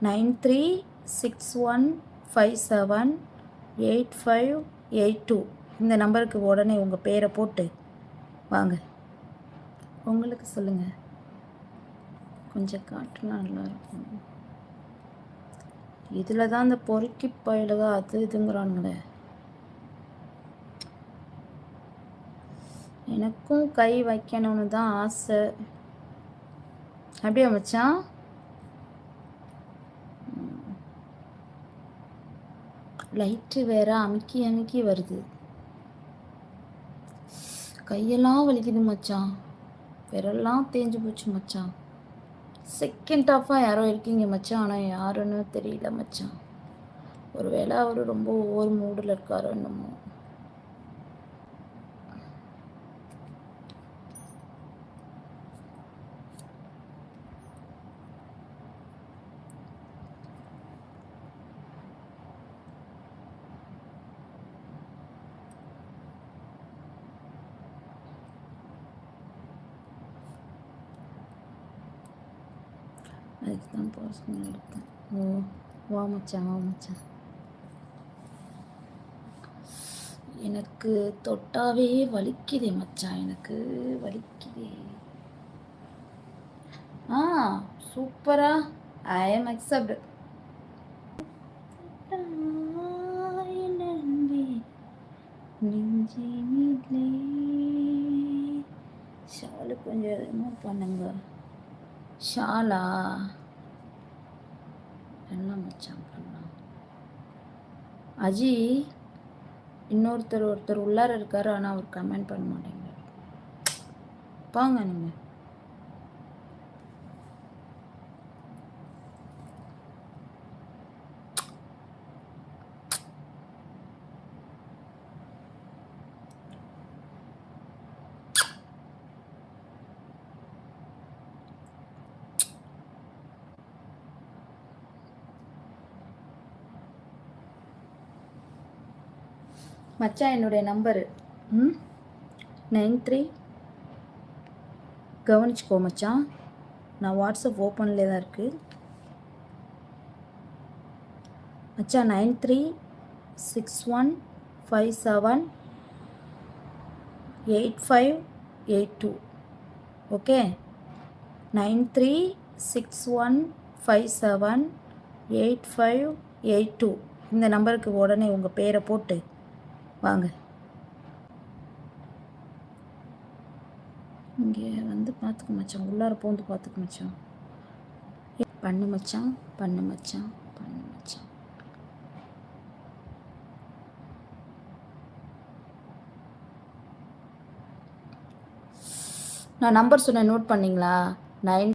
9361578582 இந்த நம்பருக்கு உடனே உங்கள் பேரை போட்டு வாங்க. உங்களுக்கு சொல்லுங்கள், கொஞ்சம் காட்டுனா நல்லாயிருக்கும். இதில் தான் இந்த பொறுக்கி பயிலுக அது இதுங்கிறானுங்களே. எனக்கும் கை வைக்கணும்னு தான் ஆசை. அப்படியே மச்சான், லைட்டு வேற அமுக்கி அமுக்கி வருது, கையெல்லாம் வலிக்குது மச்சான், விரல்லாம் தேஞ்சு போச்சு மச்சான். செகண்ட் ஹாஃபாக யாரோ இருக்கீங்க மச்சான், ஆனால் யாருன்னு தெரியல மச்சான். ஒரு வேளை அவர் ரொம்ப ஒவ்வொரு மூடில் இருக்காரோ என்னமோ. அதுக்கு தான் பர்சனல் எடுத்தேன். வா மச்சான், வா மச்சான். எனக்கு தொட்டாவே வலிக்குதே மச்சான், எனக்கு வலிக்குதே. சூப்பரா, ஐ எம் அக்செப்ட். ஷாலு கொஞ்சம் எதுவும் பண்ணுங்க. ஷாலா என்ன மச்சான் பண்ணலாம்? அஜி ஒருத்தர் உள்ளார இருக்காரு, ஆனால் அவர் கமெண்ட் பண்ண மாட்டேங்கிறார். பாங்க நீங்கள். மச்சான் என்னுடைய நம்பரு 93 கவனிச்சுக்கோ மச்சான், நான் வாட்ஸ்அப் ஓப்பன்லேயே தான் இருக்குது மச்சான். 9361578582. ஓகே, 9361578582 இந்த நம்பருக்கு உடனே உங்கள் பேரை போட்டு வாங்க. இங்கே வந்து பார்த்துக்க மச்சான், உள்ளார போந்து பார்த்துக்க மச்சான். பண்ணு மச்சான், பண்ணு மச்சான், பண்ணு மச்சான். நான் நம்பர் சொன்னேன், நோட் பண்ணிங்களா? 9